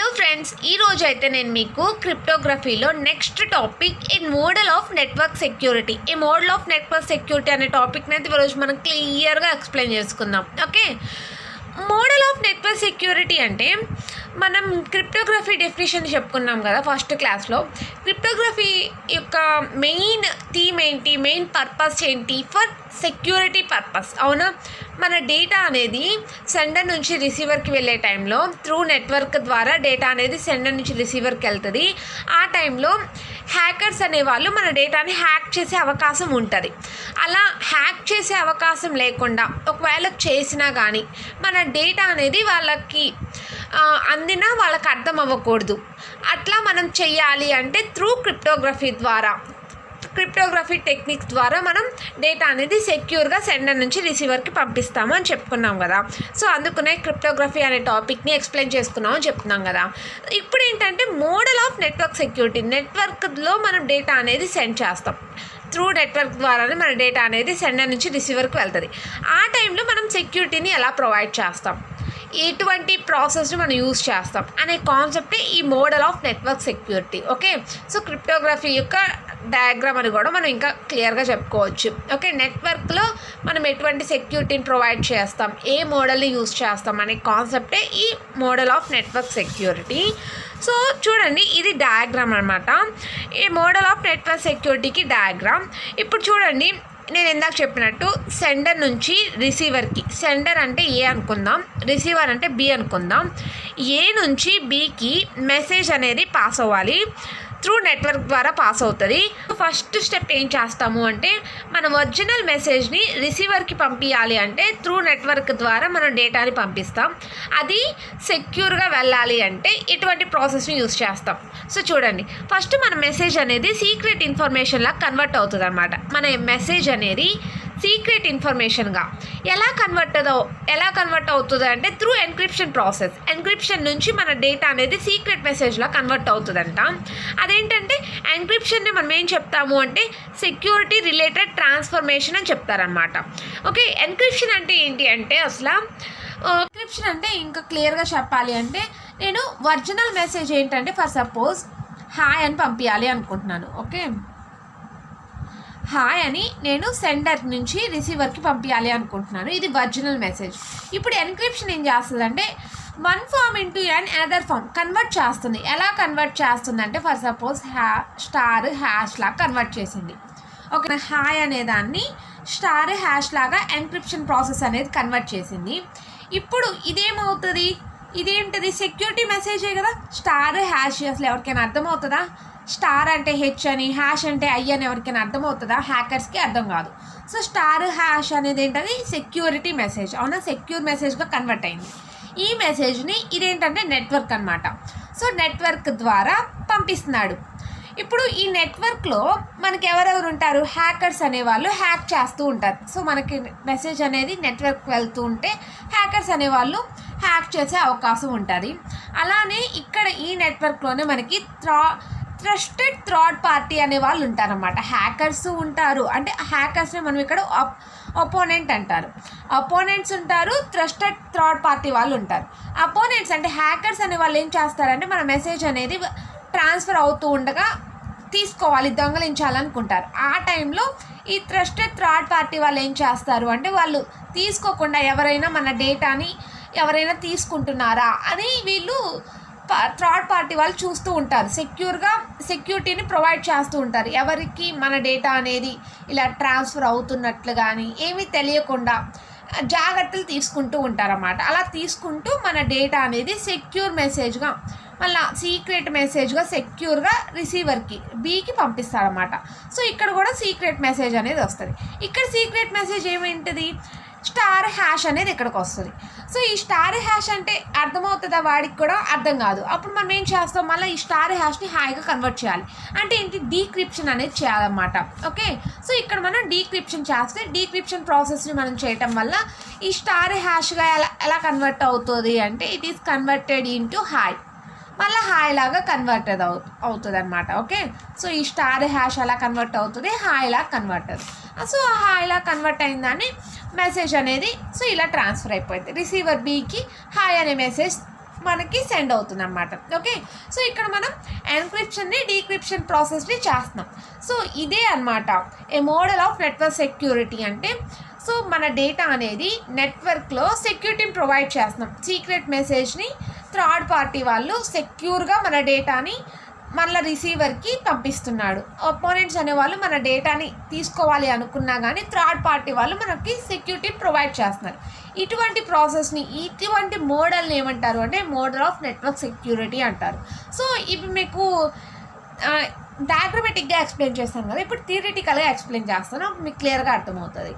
Hello friends, ఈరోజు అయితే నేను మీకు క్రిప్టోగ్రఫీలో next topic a model of network security అనే టాపిక్ని అయితే ఈరోజు మనం క్లియర్గా ఎక్స్ప్లెయిన్ చేసుకుందాం. Okay, model of network security అంటే మనం క్రిప్టోగ్రఫీ డెఫినేషన్ చెప్పుకున్నాం కదా ఫస్ట్ క్లాస్లో. క్రిప్టోగ్రఫీ యొక్క మెయిన్ థీమ్ ఏంటి, మెయిన్ పర్పస్ ఏంటి? For security purpose. అవునా, మన డేటా అనేది సెండర్ నుంచి రిసీవర్కి వెళ్ళే టైంలో త్రూ నెట్వర్క్ ద్వారా డేటా అనేది సెండర్ నుంచి రిసీవర్కి వెళ్తుంది. ఆ టైంలో హ్యాకర్స్ అనేవాళ్ళు మన డేటాని హ్యాక్ చేసే అవకాశం ఉంటుంది. అలా హ్యాక్ చేసే అవకాశం లేకుండా ఒకవేళ చేసినా కానీ మన డేటా అనేది వాళ్ళకి అందినా వాళ్ళకి అర్థం అవ్వకూడదు. అట్లా మనం చెయ్యాలి అంటే త్రూ క్రిప్టోగ్రఫీ టెక్నిక్స్ ద్వారా మనం డేటా అనేది సెక్యూర్గా సెండర్ నుంచి రిసీవర్కి పంపిస్తాము అని చెప్పుకున్నాం కదా. సో అందుకనే క్రిప్టోగ్రఫీ అనే టాపిక్ని ఎక్స్ప్లెయిన్ చేసుకున్నామని చెప్తున్నాం కదా. ఇప్పుడు ఏంటంటే మోడల్ ఆఫ్ నెట్వర్క్ సెక్యూరిటీ, నెట్వర్క్లో మనం డేటా అనేది సెండ్ చేస్తాం. త్రూ నెట్వర్క్ ద్వారానే మన డేటా అనేది సెండర్ నుంచి రిసీవర్కి వెళ్తుంది. ఆ టైంలో మనం సెక్యూరిటీని ఎలా ప్రొవైడ్ చేస్తాం, ఎటువంటి ప్రాసెస్ని మనం యూజ్ చేస్తాం అనే కాన్సెప్టే ఈ model of network security. Okay, so cryptography యొక్క డయాగ్రామ్ అని కూడా మనం ఇంకా క్లియర్గా చెప్పుకోవచ్చు. ఓకే, నెట్వర్క్లో మనం ఎటువంటి సెక్యూరిటీని ప్రొవైడ్ చేస్తాం, ఏ మోడల్ని యూజ్ చేస్తాం అనే కాన్సెప్టే ఈ model of network security. So చూడండి, ఇది డయాగ్రామ్ అనమాట. ఈ మోడల్ ఆఫ్ నెట్వర్క్ సెక్యూరిటీకి డయాగ్రామ్. ఇప్పుడు చూడండి, నేను ఇందాక చెప్పినట్టు సెండర్ నుంచి రిసీవర్కి, సెండర్ అంటే ఏ అనుకుందాం, రిసీవర్ అంటే బి అనుకుందాం. ఏ నుంచి బికి మెసేజ్ అనేది పాస్ అవ్వాలి, త్రూ నెట్వర్క్ ద్వారా పాస్ అవుతుంది. ఫస్ట్ స్టెప్ ఏం చేస్తాము అంటే మన ఒరిజినల్ మెసేజ్ని రిసీవర్కి పంపించాలి అంటే త్రూ నెట్వర్క్ ద్వారా మనం డేటాని పంపిస్తాం. అది సెక్యూర్గా వెళ్ళాలి అంటే ఇటువంటి ప్రాసెస్ని యూజ్ చేస్తాం. సో చూడండి, ఫస్ట్ మన మెసేజ్ అనేది సీక్రెట్ ఇన్ఫర్మేషన్లా కన్వర్ట్ అవుతుంది అనమాట. మన మెసేజ్ అనేది సీక్రెట్ ఇన్ఫర్మేషన్గా ఎలా కన్వర్ట్ అవుతుంది అంటే త్రూ ఎన్క్రిప్షన్ ప్రాసెస్. ఎన్క్రిప్షన్ నుంచి మన డేటా అనేది సీక్రెట్ మెసేజ్లా కన్వర్ట్ అవుతుందంట. అదేంటంటే ఎన్క్రిప్షన్ని మనం ఏం చెప్తాము అంటే సెక్యూరిటీ రిలేటెడ్ ట్రాన్స్ఫర్మేషన్ అని చెప్తారనమాట. ఓకే, ఎన్క్రిప్షన్ అంటే ఏంటి అంటే అసలు ఎన్క్రిప్షన్ అంటే ఇంకా క్లియర్గా చెప్పాలి అంటే నేను ఒరిజినల్ మెసేజ్ ఏంటంటే ఫర్ సపోజ్ హాయ్ అని పంపించాలి అనుకుంటున్నాను. ఓకే, హాయ్ అని నేను సెండర్ నుంచి రిసీవర్కి పంపించాలి అనుకుంటున్నాను. ఇది ఒరిజినల్ మెసేజ్. ఇప్పుడు ఎన్క్రిప్షన్ ఏం చేస్తుందంటే one form into another form convert చేస్తుంది. ఎలా కన్వర్ట్ చేస్తుంది అంటే ఫర్ సపోజ్ స్టార్ హ్యాష్ లాగా కన్వర్ట్ చేసింది. ఓకే, హాయ్ అనేదాన్ని స్టార్ హ్యాష్ లాగా ఎన్క్రిప్షన్ ప్రాసెస్ అనేది కన్వర్ట్ చేసింది. ఇప్పుడు ఇదేమవుతుంది, ఇదేంటిది సెక్యూరిటీ మెసేజే కదా. స్టార్ హ్యాష్ అసలు ఎవరికైనా అర్థమవుతుందా? స్టార్ అంటే హెచ్ అని, హ్యాష్ అంటే ఐ అని ఎవరికైనా అర్థమవుతుందా? హ్యాకర్స్కి అర్థం కాదు. సో స్టార్ హ్యాష్ అనేది ఏంటది సెక్యూరిటీ మెసేజ్. అవునా, సెక్యూర్ మెసేజ్గా కన్వర్ట్ అయింది. ఈ మెసేజ్ని ఇదేంటంటే నెట్వర్క్ అనమాట. సో నెట్వర్క్ ద్వారా పంపిస్తున్నాడు. ఇప్పుడు ఈ నెట్వర్క్లో మనకి ఎవరెవరు ఉంటారు, హ్యాకర్స్ అనేవాళ్ళు హ్యాక్ చేస్తూ ఉంటారు. సో మనకి మెసేజ్ అనేది నెట్వర్క్ వెళ్తూ ఉంటే హ్యాకర్స్ అనేవాళ్ళు హ్యాక్ చేసే అవకాశం ఉంటుంది. అలానే ఇక్కడ ఈ నెట్వర్క్లోనే మనకి ట్రస్టెడ్ థర్డ్ పార్టీ అనే వాళ్ళు ఉంటారన్నమాట. హ్యాకర్స్ ఉంటారు, అంటే హ్యాకర్స్ని మనం ఇక్కడ అపోనెంట్ అంటారు. అపోనెంట్స్ ఉంటారు, ట్రస్టెడ్ థర్డ్ పార్టీ వాళ్ళు ఉంటారు. అపోనెంట్స్ అంటే హ్యాకర్స్ అనే వాళ్ళు ఏం చేస్తారంటే మన మెసేజ్ అనేది ట్రాన్స్ఫర్ అవుతూ ఉండగా తీసుకోవాలి, దొంగలించాలనుకుంటారు. ఆ టైంలో ఈ ట్రస్టెడ్ థర్డ్ పార్టీ వాళ్ళు ఏం చేస్తారు అంటే వాళ్ళు తీసుకోకుండా ఎవరైనా మన డేటాని ఎవరైనా తీసుకుంటున్నారా అని వీళ్ళు థర్డ్ పార్టీ వాళ్ళు చూస్తూ ఉంటారు. సెక్యూరిటీని ప్రొవైడ్ చేస్తూ ఉంటారు. ఎవరికి మన డేటా అనేది ఇలా ట్రాన్స్ఫర్ అవుతున్నట్లు కానీ ఏమీ తెలియకుండా జాగ్రత్తలు తీసుకుంటూ ఉంటారన్నమాట. అలా తీసుకుంటూ మన డేటా అనేది సెక్యూర్ మెసేజ్గా మళ్ళీ సీక్రెట్ మెసేజ్గా సెక్యూర్గా రిసీవర్కి బీకి పంపిస్తారన్నమాట. సో ఇక్కడ కూడా సీక్రెట్ మెసేజ్ అనేది వస్తుంది. ఇక్కడ సీక్రెట్ మెసేజ్ ఏమేంటిది, స్టార్ హ్యాష్ అనేది ఇక్కడికి వస్తుంది. సో ఈ స్టార్ హ్యాష్ అంటే అర్థమవుతుందా? వాడికి కూడా అర్థం కాదు. అప్పుడు మనం ఏం చేస్తాం, మళ్ళీ ఈ స్టార్ హ్యాష్ని హాయిగా కన్వర్ట్ చేయాలి. అంటే ఏంటి, డీక్రిప్షన్ అనేది చేయాలన్నమాట. ఓకే, సో ఇక్కడ మనం డీక్రిప్షన్ చేస్తే డీక్రిప్షన్ ప్రాసెస్ని మనం చేయటం వల్ల ఈ స్టార్ హ్యాష్గా ఎలా కన్వర్ట్ అవుతుంది అంటే it is converted into hi, మళ్ళీ హాయ్ లాగా కన్వర్ట్ అవుతుంది అనమాట. ఓకే, సో ఈ స్టార్ హ్యాష్ అలా కన్వర్ట్ అవుతుంది, హాయ్ లాగా కన్వర్ట్ అవుతుంది. సో హాయ్ లాగా కన్వర్ట్ అయిందని మెసేజ్ అనేది సో ఇలా ట్రాన్స్ఫర్ అయిపోయింది. రిసీవర్ బీకి హాయ్ అనే మెసేజ్ మనకి సెండ్ అవుతుంది అన్నమాట. ఓకే, సో ఇక్కడ మనం ఎన్క్రిప్షన్ని డీక్రిప్షన్ ప్రాసెస్ని చేస్తున్నాం. సో ఇదే అన్నమాట ఏ మోడల్ ఆఫ్ నెట్వర్క్ సెక్యూరిటీ అంటే. సో మన డేటా అనేది నెట్వర్క్లో సెక్యూరిటీని ప్రొవైడ్ చేస్తున్నాం. సీక్రెట్ మెసేజ్ని థర్డ్ పార్టీ వాళ్ళు సెక్యూర్గా మన డేటాని మళ్ళీ రిసీవర్కి పంపిస్తున్నాడు. అపోనెంట్స్ అనేవాళ్ళు మన డేటాని తీసుకోవాలి అనుకున్నా కానీ థర్డ్ పార్టీ వాళ్ళు మనకి సెక్యూరిటీని ప్రొవైడ్ చేస్తున్నారు. ఇటువంటి ప్రాసెస్ని, ఇటువంటి మోడల్ని ఏమంటారు అంటే మోడల్ ఆఫ్ నెట్వర్క్ సెక్యూరిటీ అంటారు. సో ఇవి మీకు డయాగ్రమాటిక్గా ఎక్స్ప్లెయిన్ చేస్తాను కదా, ఇప్పుడు థియరిటికల్గా ఎక్స్ప్లెయిన్ చేస్తాను, మీకు క్లియర్గా అర్థమవుతుంది.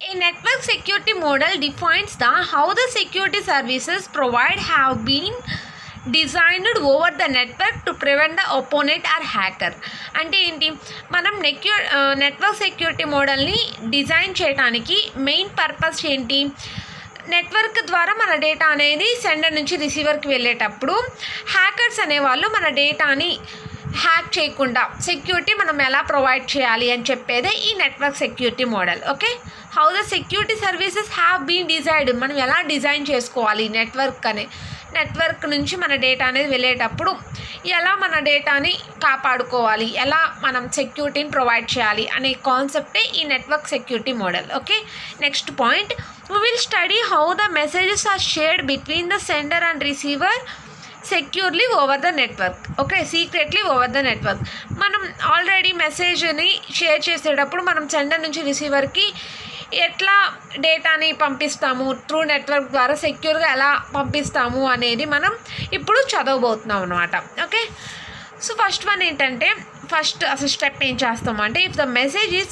A network security model defines how the security services provide have been designed over the network to prevent the opponent or hacker. అంటే ఏంటి, మనం నెట్వర్క్ సెక్యూరిటీ మోడల్ని డిజైన్ చేయడానికి మెయిన్ పర్పస్ ఏంటి, నెట్వర్క్ ద్వారా మన డేటా అనేది సెండర్ నుంచి రిసీవర్కి వెళ్ళేటప్పుడు హ్యాకర్స్ అనేవాళ్ళు మన డేటాని హ్యాక్ చేయకుండా సెక్యూరిటీ మనం ఎలా ప్రొవైడ్ చేయాలి అని చెప్పేదే ఈ network security model. Okay, how the security services have been designed, మనం ఎలా డిజైన్ చేసుకోవాలి నెట్వర్క్ నుంచి మన డేటా అనేది వెళ్ళేటప్పుడు ఎలా మన డేటాని కాపాడుకోవాలి, ఎలా మనం సెక్యూరిటీని ప్రొవైడ్ చేయాలి అనే కాన్సెప్టే ఈ network security model. Okay, next point, we will study how the messages are shared between the sender and receiver securely over the network. Okay, secretly over the network. మనం ఆల్రెడీ మెసేజ్ని షేర్ చేసేటప్పుడు మనం sender నుంచి రిసీవర్కి ఎట్లా డేటాని పంపిస్తాము, through network ద్వారా సెక్యూర్గా ఎలా పంపిస్తాము అనేది మనం ఇప్పుడు చదవబోతున్నాం అన్నమాట. ఓకే, సో ఫస్ట్ వన్ ఏంటంటే, ఫస్ట్ అసలు స్టెప్ ఏం చేస్తామంటే, if the message is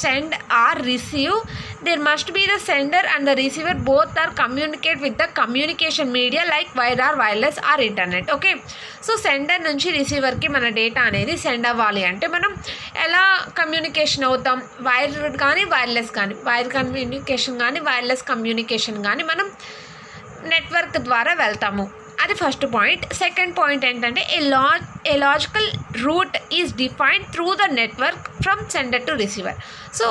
send or receive there must be the sender and the receiver both are communicate with the communication media like wire or wireless or internet. Okay, so sender నుంచి రిసీవర్కి మన data అనేది send అవ్వాలి అంటే మనం ఎలా communication అవుతాం, wire కానీ వైర్లెస్ కానీ, వైర్ కమ్యూనికేషన్ కానీ వైర్లెస్ కమ్యూనికేషన్ కానీ మనం నెట్వర్క్ ద్వారా వెళ్తాము. అది ఫస్ట్ పాయింట్. సెకండ్ పాయింట్ ఏంటంటే, a logical route is defined through the network from sender to receiver. So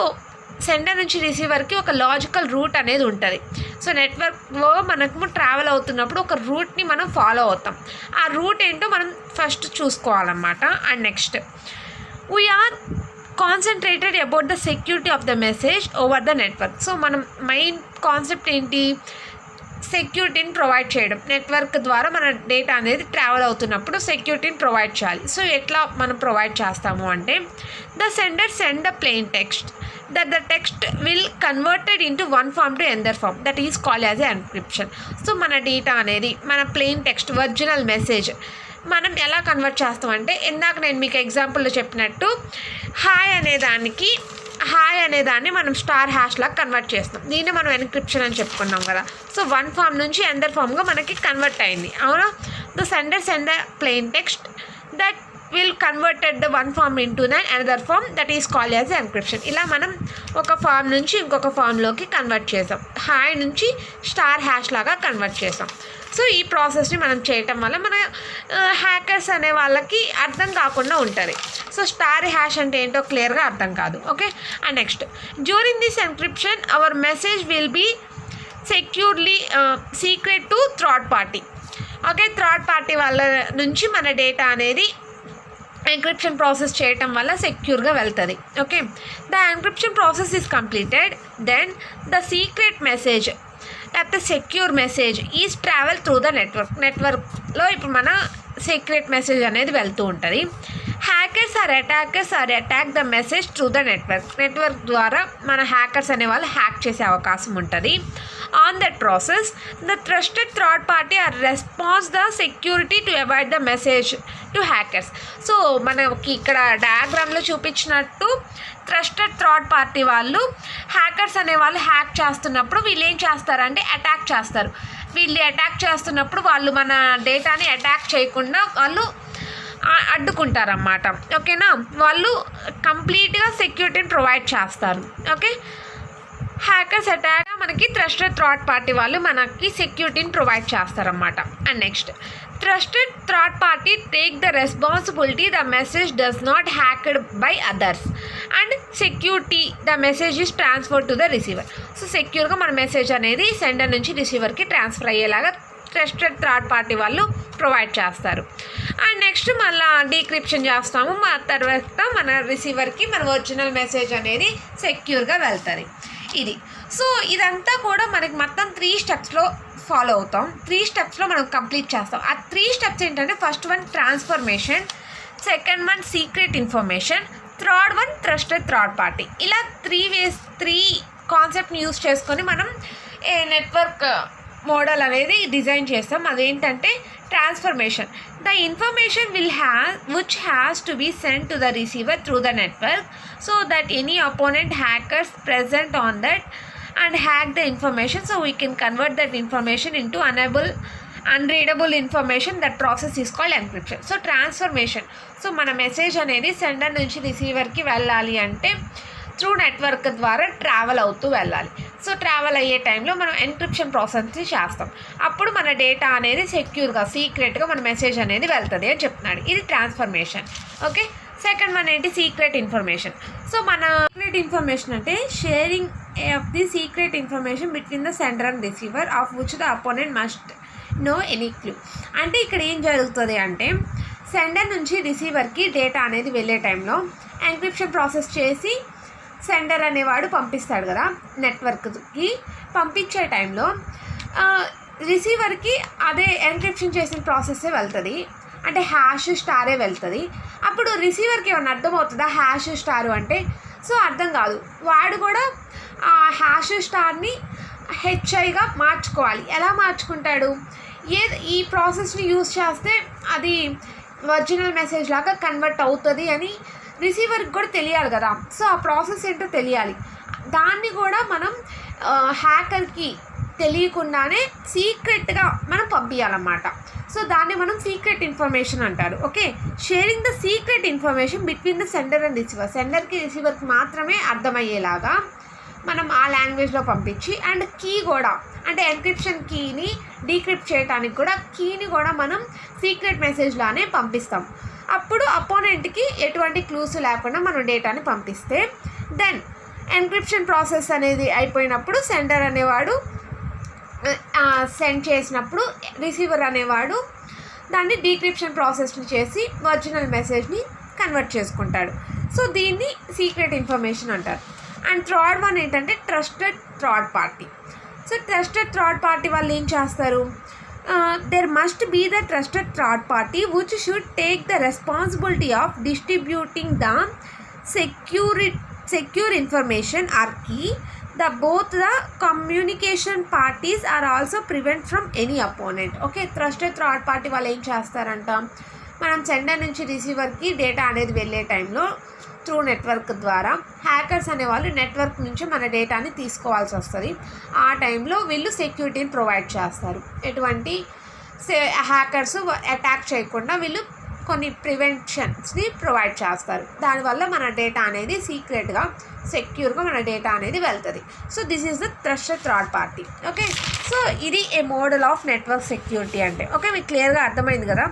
sender నుంచి రిసీవర్కి ఒక లాజికల్ రూట్ అనేది ఉంటుంది. సో నెట్వర్క్లో మనకు ట్రావెల్ అవుతున్నప్పుడు ఒక రూట్ని మనం ఫాలో అవుతాం. ఆ రూట్ ఏంటో మనం ఫస్ట్ చూసుకోవాలన్నమాట. And next, we are concentrated about the security of the message over the network. So మనం మెయిన్ కాన్సెప్ట్ ఏంటి, సెక్యూరిటీని ప్రొవైడ్ చేయడం. నెట్వర్క్ ద్వారా మన డేటా అనేది ట్రావెల్ అవుతున్నప్పుడు సెక్యూరిటీని ప్రొవైడ్ చేయాలి. సో ఎట్లా మనం ప్రొవైడ్ చేస్తాము అంటే, the sender send the plain text that the text will converted into one form to another form that is called as encryption. So మన డేటా అనేది మన ప్లెయిన్ టెక్స్ట్ ఒరిజినల్ మెసేజ్ మనం ఎలా కన్వర్ట్ చేస్తామంటే, ఇందాక నేను మీకు ఎగ్జాంపుల్లో చెప్పినట్టు హాయ్ అనేదాన్ని మనం స్టార్ హ్యాష్ లాగా కన్వర్ట్ చేస్తాం. దీన్ని మనం ఎన్క్రిప్షన్ అని చెప్పుకున్నాం కదా. సో వన్ ఫామ్ నుంచి అనదర్ ఫామ్గా మనకి కన్వర్ట్ అయింది, అవునా. The sender send the plain text that will converted the one form into the another form that is called as encryption. ఇలా మనం ఒక ఫామ్ నుంచి ఇంకొక ఫామ్లోకి కన్వర్ట్ చేసాం, హాయ్ నుంచి స్టార్ హ్యాష్ లాగా కన్వర్ట్ చేసాం. సో ఈ ప్రాసెస్ని మనం చేయటం వల్ల మన హ్యాకర్స్ అనే వాళ్ళకి అర్థం కాకుండా ఉంటుంది. సో స్టార్ హ్యాష్ అంటే ఏంటో క్లియర్గా అర్థం కాదు. Okay, and next, during this encryption our message will be securely secret to third party. Okay, third party వాళ్ళ నుంచి మన డేటా అనేది ఎన్క్రిప్షన్ ప్రాసెస్ చేయటం వల్ల సెక్యూర్గా వెళ్తుంది. Okay, the encryption process is completed, then the secret message లేకపోతే secure message is travel through the నెట్వర్క్లో ఇప్పుడు మన సీక్రెట్ మెసేజ్ అనేది వెళ్తూ ఉంటుంది. Hackers are attack the message through the network ద్వారా మన హ్యాకర్స్ అనే వాళ్ళు హ్యాక్ చేసే అవకాశం ఉంటుంది. On that process the trusted third party are response the security to avoid the message to hackers. So మనకి ఇక్కడ డయాగ్రామ్లో చూపించినట్టు ట్రస్టెడ్ థర్డ్ పార్టీ వాళ్ళు హ్యాకర్స్ అనే వాళ్ళు హ్యాక్ చేస్తున్నప్పుడు వీళ్ళు ఏం చేస్తారంటే అటాక్ చేస్తారు. వీళ్ళు అటాక్ చేస్తున్నప్పుడు వాళ్ళు మన డేటాని అటాక్ చేయకుండా వాళ్ళు అడ్డుకుంటారన్నమాట. ఓకేనా, వాళ్ళు కంప్లీట్గా సెక్యూరిటీని ప్రొవైడ్ చేస్తారు. ఓకే, హ్యాకర్స్ అటాక్ మనకి ట్రస్టెడ్ థర్డ్ పార్టీ వాళ్ళు మనకి సెక్యూరిటీని ప్రొవైడ్ చేస్తారన్నమాట. And next trusted third party take the responsibility the message does not hacked by others and security the message is transfer to the receiver. So సెక్యూర్గా మన message అనేది sender నుంచి రిసీవర్కి transfer అయ్యేలాగా ట్రస్టెడ్ థర్డ్ పార్టీ వాళ్ళు provide చేస్తారు. And next మళ్ళీ decryption చేస్తాము. తర్వాత మన రిసీవర్కి మన ఒరిజినల్ మెసేజ్ అనేది సెక్యూర్గా వెళ్తుంది. ఇది సో ఇదంతా కూడా మనకి మొత్తం 3 స్టెప్స్లో ఫాలో అవుతాం. 3 స్టెప్స్లో మనం కంప్లీట్ చేస్తాం. ఆ 3 స్టెప్స్ ఏంటంటే first one transformation, second one secret information, third one trusted third party. ఇలా 3 కాన్సెప్ట్ని యూస్ చేసుకొని మనం నెట్వర్క్ మోడల్ అనేది డిజైన్ చేస్తాం. అదేంటంటే transformation, the information which has to be sent to the receiver through the network so that any opponent hackers present on that and hack the information, so we can convert that information into unreadable information. That process is called encryption. So transformation, so మన message అనేది sender నుంచి రిసీవర్కి వెళ్ళాలి అంటే through network ద్వారా travel అవుతూ వెళ్ళాలి. So travel అయ్యే టైంలో మనం ఎన్క్రిప్షన్ ప్రాసెస్ని చేస్తాం. అప్పుడు మన డేటా అనేది సెక్యూర్గా సీక్రెట్గా మన మెసేజ్ అనేది వెళ్తుంది అని చెప్తున్నాడు. ఇది ట్రాన్స్ఫర్మేషన్. ఓకే, సెకండ్ వన్ ఏంటి సీక్రెట్ ఇన్ఫర్మేషన్. సో మన సీక్రెట్ ఇన్ఫర్మేషన్ అంటే sharing of the secret information between the sender and receiver of which the opponent must know any clue. అంటే ఇక్కడ ఏం జరుగుతుంది అంటే సెండర్ నుంచి రిసీవర్కి డేటా అనేది వెళ్ళే టైంలో ఎన్క్రిప్షన్ ప్రాసెస్ చేసి సెండర్ అనేవాడు పంపిస్తాడు కదా నెట్వర్క్కి. పంపించే టైంలో రిసీవర్కి అదే ఎన్క్రిప్షన్ చేసిన ప్రాసెస్సే వెళ్తుంది, అంటే హ్యాష్ స్టారే వెళ్తుంది. అప్పుడు రిసీవర్కి ఏమన్నా అర్థమవుతుందా హ్యాష్ స్టారు అంటే? సో అర్థం కాదు. వాడు కూడా ఆ హ్యాష్ స్టార్ని హెచ్ఐగా మార్చుకోవాలి. ఎలా మార్చుకుంటాడు? ఈ ప్రాసెస్ని యూజ్ చేస్తే అది ఒరిజినల్ మెసేజ్ లాగా కన్వర్ట్ అవుతుంది అని రిసీవర్కి కూడా తెలియాలి కదా. సో ఆ ప్రాసెస్ ఏంటో తెలియాలి. దాన్ని కూడా మనం హ్యాకర్కి తెలియకుండానే సీక్రెట్గా మనం పంపించాలన్నమాట. సో దాన్ని మనం సీక్రెట్ ఇన్ఫర్మేషన్ అంటారు. Okay, sharing the secret information between the sender and receiver. సెండర్కి రిసీవర్కి మాత్రమే అర్థమయ్యేలాగా మనం ఆ లాంగ్వేజ్లో పంపించి, అండ్ కీ కూడా అంటే ఎన్క్రిప్షన్ కీని డీక్రిప్ట్ చేయడానికి కూడా కీని కూడా మనం సీక్రెట్ మెసేజ్లానే పంపిస్తాం. అప్పుడు అపోనెంట్కి ఎటువంటి క్లూస్ లేకుండా మనం డేటాని పంపిస్తే దెన్ ఎన్క్రిప్షన్ ప్రాసెస్ అనేది అయిపోయినప్పుడు సెండర్ అనేవాడు సెండ్ చేసినప్పుడు రిసీవర్ అనేవాడు దాన్ని డీక్రిప్షన్ ప్రాసెస్ని చేసి ఒరిజినల్ మెసేజ్ని కన్వర్ట్ చేసుకుంటాడు. సో దీన్ని సీక్రెట్ ఇన్ఫర్మేషన్ అంటారు. అండ్ థర్డ్ వన్ ఏంటంటే trusted third party. So trusted third party వాళ్ళు ఏం చేస్తారు? there must be the trusted third party which should take the responsibility of distributing the secure information or key. Both the communication parties are also prevent from any opponent. Okay, trusted third party వాళ్ళు ఏం చేస్తారంట, మనం sender నుంచి రిసీవర్కి data అనేది వెళ్ళే టైంలో through network ద్వారా hackers అనేవాళ్ళు నెట్వర్క్ నుంచి మన డేటాని తీసుకోవాల్సి వస్తుంది. ఆ టైంలో వీళ్ళు సెక్యూరిటీని ప్రొవైడ్ చేస్తారు. ఎటువంటి హ్యాకర్స్ అటాక్ చేయకుండా వీళ్ళు కొన్ని ప్రివెన్షన్స్ని ప్రొవైడ్ చేస్తారు. దానివల్ల మన డేటా అనేది సీక్రెట్గా సెక్యూర్గా మన డేటా అనేది వెళ్తుంది. So this is the trusted third party. Okay, so ఇది ఏ మోడల్ ఆఫ్ నెట్వర్క్ సెక్యూరిటీ అంటే. ఓకే, మీకు క్లియర్గా అర్థమైంది కదా.